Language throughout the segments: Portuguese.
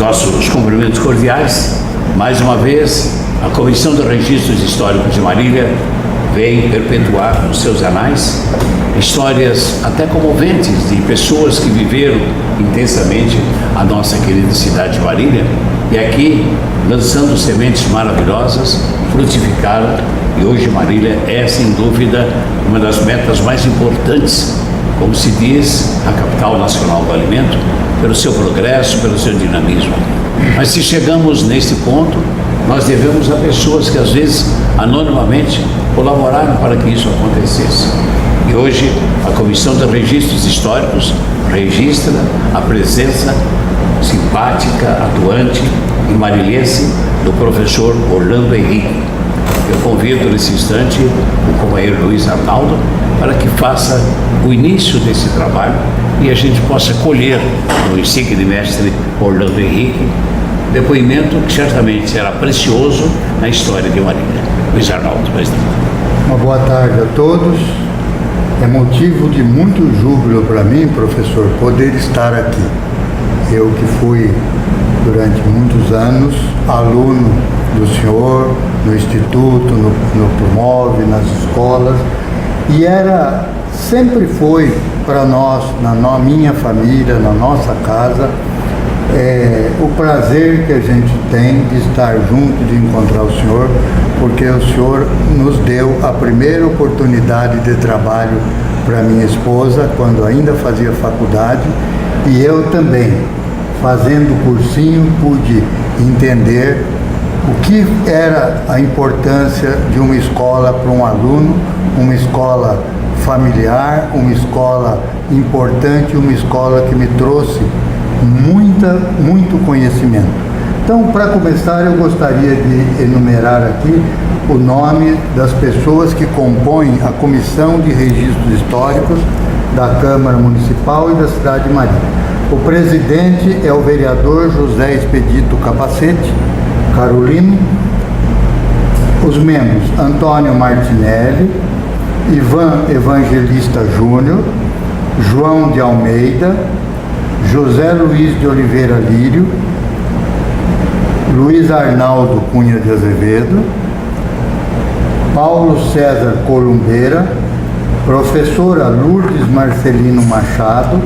nossos cumprimentos cordiais. Mais uma vez, a Comissão de Registros Históricos de Marília vem perpetuar nos seus anais histórias até comoventes de pessoas que viveram intensamente a nossa querida cidade de Marília e aqui, lançando sementes maravilhosas, frutificaram, e hoje Marília é, sem dúvida, uma das metas mais importantes, como se diz, a capital nacional do alimento, pelo seu progresso, pelo seu dinamismo. Mas se chegamos nesse ponto, nós devemos a pessoas que às vezes, anonimamente, colaboraram para que isso acontecesse. E hoje, a Comissão de Registros Históricos registra a presença simpática, atuante e marilhense do professor Orlando Henrique. Eu convido nesse instante o companheiro Luiz Arnaldo para que faça o início desse trabalho e a gente possa colher no insigne mestre Orlando Henrique depoimento que certamente será precioso na história de Marília. Luiz Arnaldo, presidente. Uma boa tarde a todos. É motivo de muito júbilo para mim, professor, poder estar aqui. Eu que fui durante muitos anos aluno do senhor no Instituto, no Promove, nas escolas, e sempre foi para nós, na minha família, na nossa casa, o prazer que a gente tem de estar junto, de encontrar o senhor, porque o senhor nos deu a primeira oportunidade de trabalho para minha esposa, quando ainda fazia faculdade, e eu também, fazendo cursinho, pude entender o que era a importância de uma escola para um aluno, uma escola familiar, uma escola importante, uma escola que me trouxe muito conhecimento. Então, para começar, eu gostaria de enumerar aqui o nome das pessoas que compõem a Comissão de Registros Históricos da Câmara Municipal e da cidade de Marília. O presidente é o vereador José Expedito Capacete Carolino. Os membros: Antônio Martinelli, Ivan Evangelista Júnior, João de Almeida, José Luiz de Oliveira Lírio, Luiz Arnaldo Cunha de Azevedo, Paulo César Columbeira, professora Lourdes Marcelino Machado,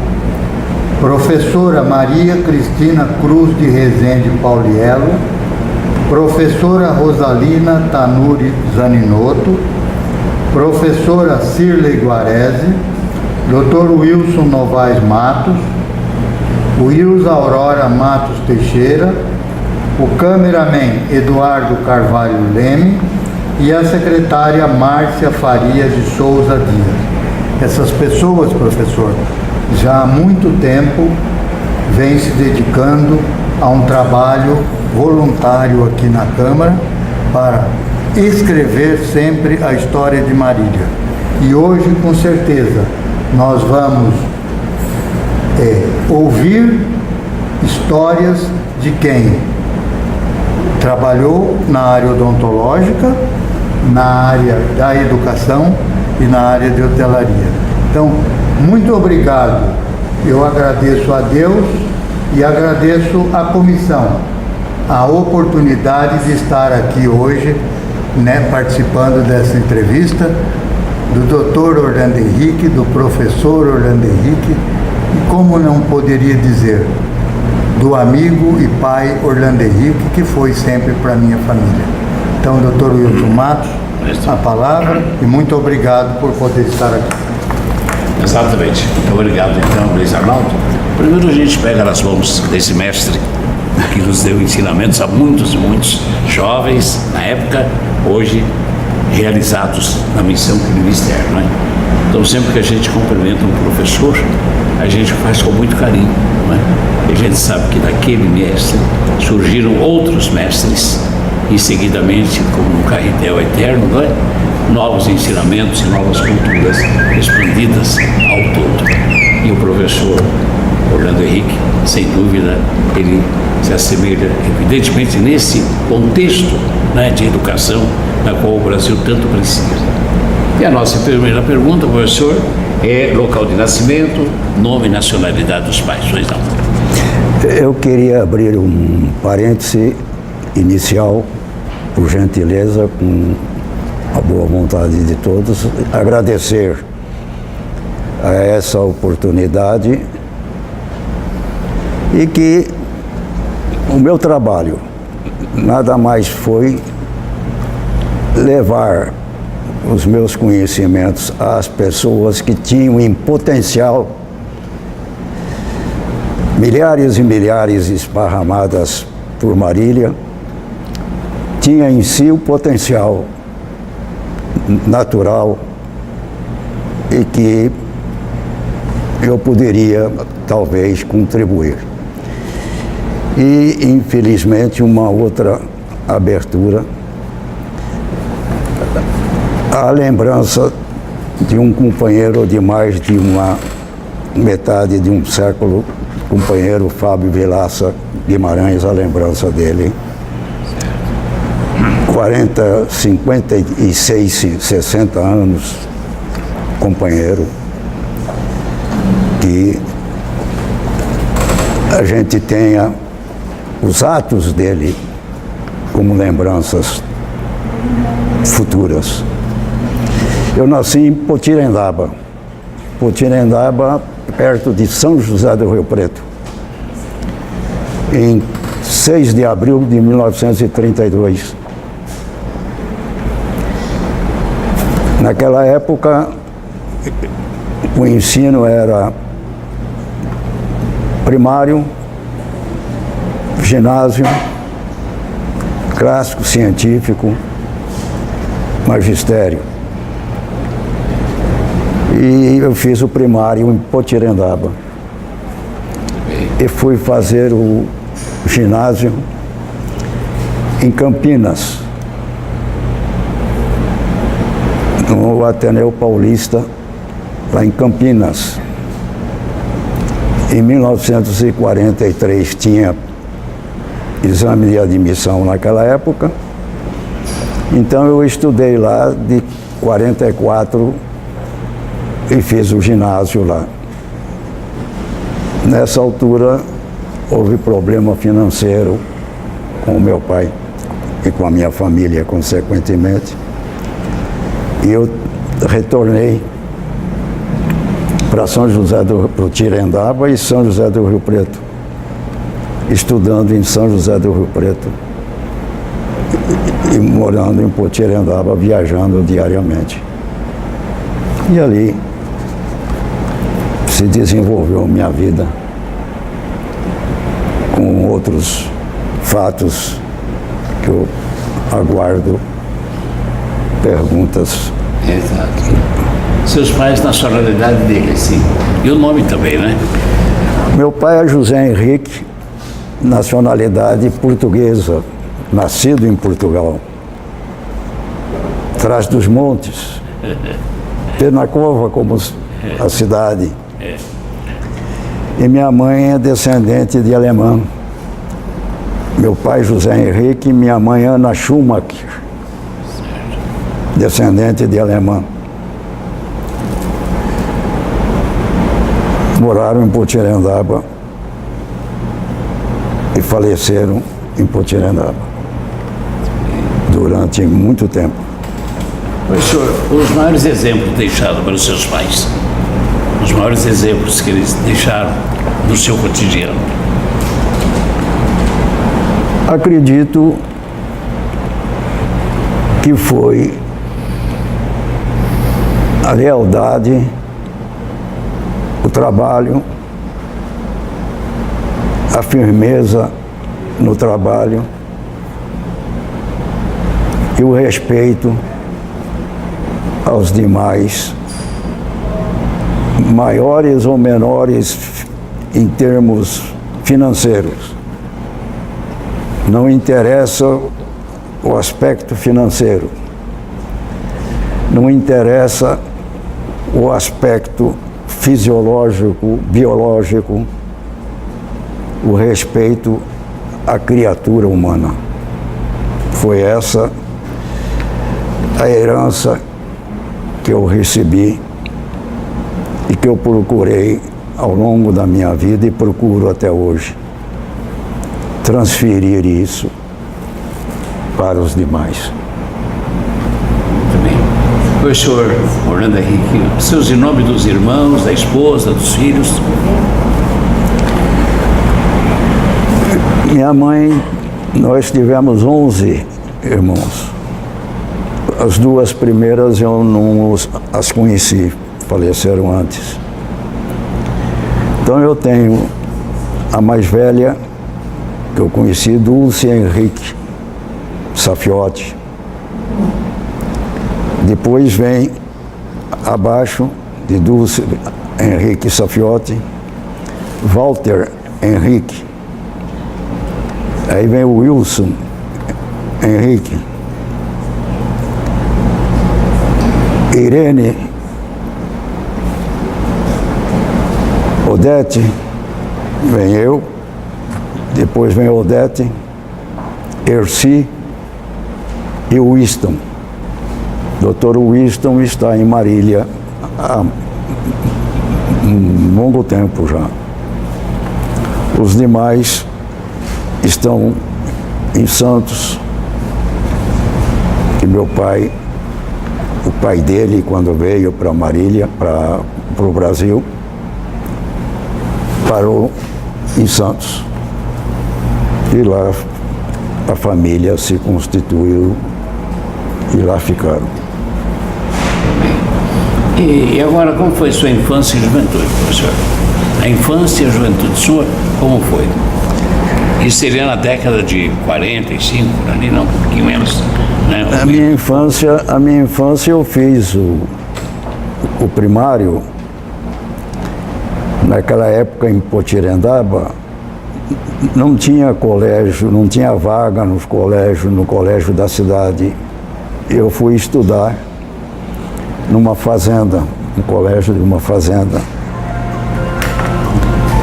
professora Maria Cristina Cruz de Rezende Pauliello, professora Rosalina Tanuri Zaninotto, professora Cirlei Guarese, Dr. Wilson Novaes Matos, Wilson Aurora Matos Teixeira, o cameraman Eduardo Carvalho Leme e a secretária Márcia Faria de Souza Dias. Essas pessoas, professor, já há muito tempo vêm se dedicando a um trabalho voluntário aqui na Câmara para escrever sempre a história de Marília. E hoje, com certeza, nós vamos ouvir histórias de quem trabalhou na área odontológica, na área da educação e na área de hotelaria. Então, muito obrigado. Eu agradeço a Deus e agradeço à comissão a oportunidade de estar aqui hoje, participando dessa entrevista do Dr. Orlando Henrique, do professor Orlando Henrique, e como não poderia dizer, do amigo e pai Orlando Henrique, que foi sempre para minha família. Então, Dr. Wilson Matos, a palavra, e muito obrigado por poder estar aqui. Exatamente. Muito obrigado, então, Luiz Arnaldo. Primeiro a gente pega nas mãos desse mestre que nos deu ensinamentos a muitos jovens, na época, hoje, realizados na missão que ele ministério, não é? Então, sempre que a gente cumprimenta um professor, a gente faz com muito carinho, não é? E a gente sabe que daquele mestre surgiram outros mestres e, seguidamente, como um carretel eterno, não é? Novos ensinamentos e novas culturas expandidas ao todo. E o professor Orlando Henrique, sem dúvida, ele se assemelha, evidentemente, nesse contexto, né, de educação na qual o Brasil tanto precisa. E a nossa primeira pergunta, professor, é local de nascimento, nome e nacionalidade dos pais. Pois não. Eu queria abrir um parêntese inicial, por gentileza, com a boa vontade de todos, agradecer a essa oportunidade e que o meu trabalho nada mais foi levar os meus conhecimentos às pessoas que tinham em potencial milhares e milhares esparramadas por Marília, tinha em si o potencial natural e que eu poderia talvez contribuir. E infelizmente uma outra abertura, a lembrança de um companheiro de mais de uma metade de um século, companheiro Fábio Vilaça Guimarães, a lembrança dele. 40, 56, 60 anos, companheiro, que a gente tenha os atos dele como lembranças futuras. Eu nasci em Potirendaba, perto de São José do Rio Preto, em 6 de abril de 1932. Naquela época, o ensino era primário, ginásio, clássico, científico, magistério. E eu fiz o primário em Potirendaba. E fui fazer o ginásio em Campinas, no Ateneu Paulista, lá em Campinas. Em 1943 tinha exame de admissão naquela época, então eu estudei lá de 44 e fiz o ginásio lá. Nessa altura houve problema financeiro com o meu pai e com a minha família, consequentemente. E eu retornei para São José do Potirendaba e São José do Rio Preto, estudando em São José do Rio Preto e morando em Potirendaba, viajando diariamente. E ali se desenvolveu minha vida com outros fatos que eu aguardo perguntas. Exato. Seus pais, nacionalidade dele, sim. E o nome também, né? Meu pai é José Henrique, nacionalidade portuguesa, nascido em Portugal, Trás dos Montes, Penacova, como a cidade. E minha mãe é descendente de alemão. Meu pai José Henrique e minha mãe Ana Schumacher, descendente de alemão. Moraram em Potirendaba e faleceram em Potirendaba durante muito tempo. Professor, os maiores exemplos deixados pelos seus pais, os maiores exemplos que eles deixaram no seu cotidiano. Acredito que foi a lealdade, o trabalho, a firmeza no trabalho e o respeito aos demais, maiores ou menores em termos financeiros. Não interessa o aspecto financeiro, não interessa o aspecto fisiológico, biológico, o respeito à criatura humana. Foi essa a herança que eu recebi e que eu procurei ao longo da minha vida e procuro até hoje. transferir isso para os demais. Muito bem. Professor Orlando Henrique, seus em nome dos irmãos, da esposa, dos filhos. Minha mãe, nós tivemos 11 irmãos. As duas primeiras eu não as conheci, faleceram antes. Então eu tenho a mais velha, que eu conheci, Dulce Henrique Safiotti. Depois vem, abaixo de Dulce Henrique Safiotti, Walter Henrique. Aí vem o Wilson Henrique. Irene, Odete, vem eu, depois vem Odete, Erci e o Winston. Dr. Winston está em Marília há um longo tempo já. Os demais estão em Santos, e meu pai, o pai dele, quando veio para Marília, para o Brasil, parou em Santos. E lá a família se constituiu e lá ficaram. E agora, como foi sua infância e juventude, professor? A infância e a juventude sua, como foi? Isso seria na década de 45, ali não, um pouquinho menos, né? A minha infância eu fiz o primário, naquela época em Potirendaba, não tinha colégio, não tinha vaga no colégio da cidade. Eu fui estudar numa fazenda, no colégio de uma fazenda.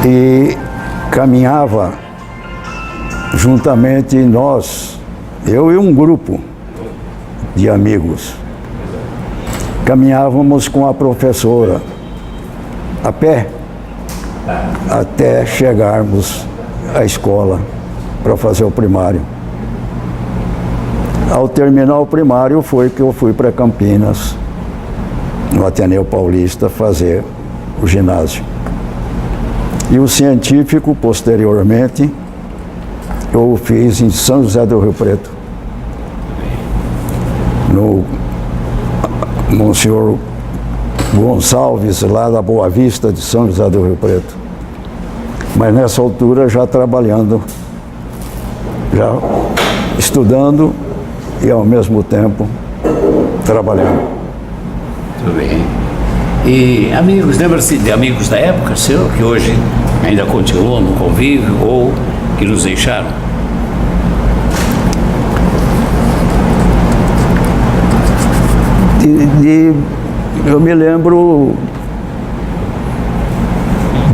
E caminhava juntamente nós, eu e um grupo de amigos. Caminhávamos com a professora a pé até chegarmos à escola para fazer o primário. Ao terminar o primário foi que eu fui para Campinas, no Ateneu Paulista, fazer o ginásio. E o científico, posteriormente, eu fiz em São José do Rio Preto, no Monsenhor Gonçalves, lá da Boa Vista de São José do Rio Preto. Mas nessa altura já trabalhando, já estudando e ao mesmo tempo trabalhando. Tudo bem. E amigos, lembra-se de amigos da época seu, que hoje ainda continuam no convívio ou que nos deixaram? Eu me lembro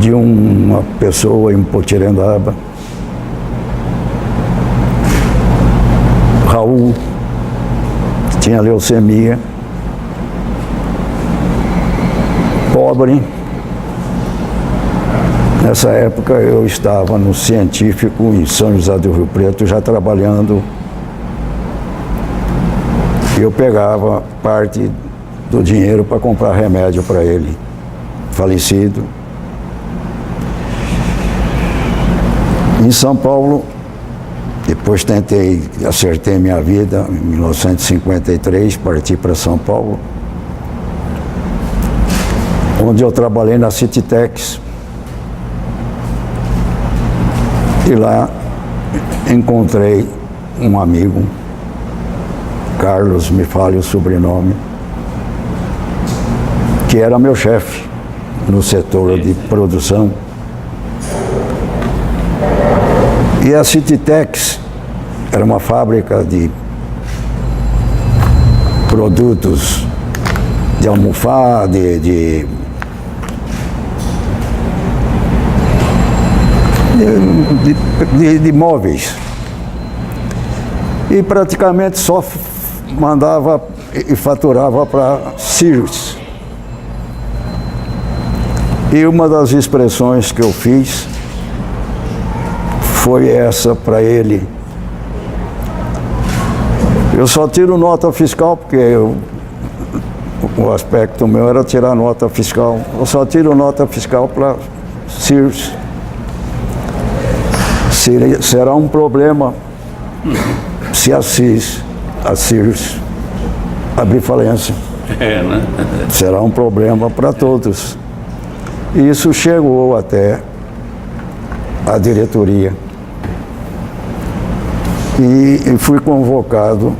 de uma pessoa em Potirendaba, Raul, que tinha leucemia, pobre. Nessa época eu estava no científico em São José do Rio Preto, já trabalhando. Eu pegava parte do dinheiro para comprar remédio para ele, falecido. Em São Paulo, depois acertei minha vida, em 1953, parti para São Paulo, onde eu trabalhei na Cititex. E lá encontrei um amigo, Carlos, me fale o sobrenome, que era meu chefe no setor de produção. E a Cititex era uma fábrica de produtos de almofada, de móveis. E praticamente só mandava e faturava para Sears. E uma das expressões que eu fiz foi essa para ele. Eu só tiro nota fiscal porque o aspecto meu era tirar nota fiscal. Eu só tiro nota fiscal para Sears. Será um problema se a Sears abrir falência. Né? Será um problema para todos. E isso chegou até a diretoria. E fui convocado,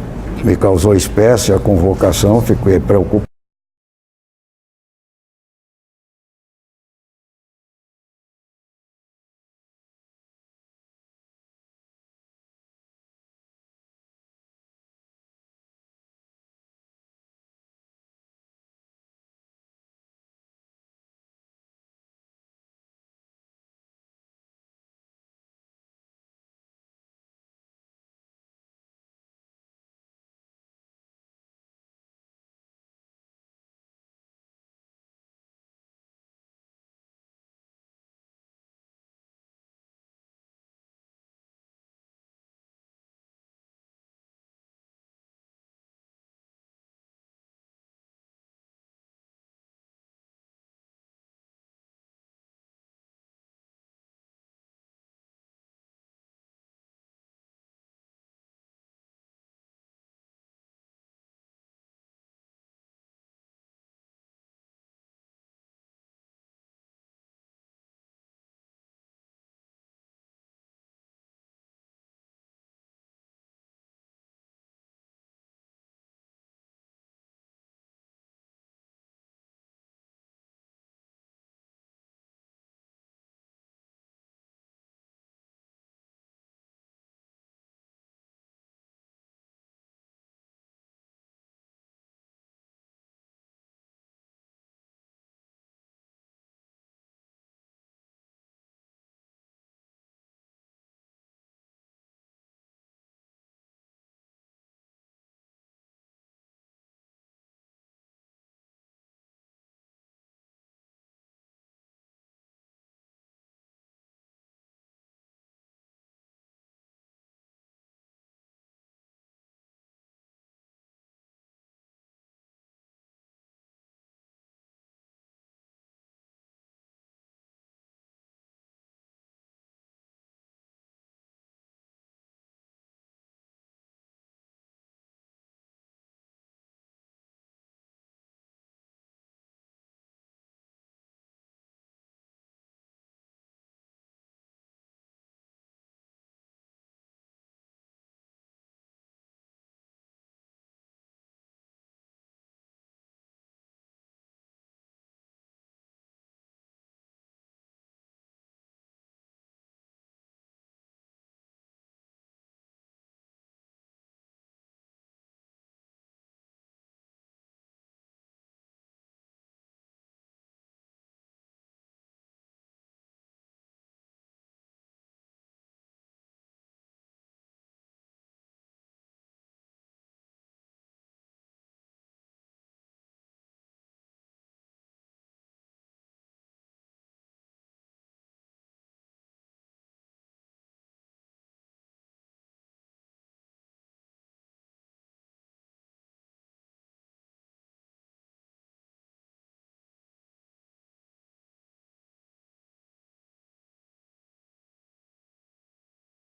me causou espécie a convocação, fiquei preocupado.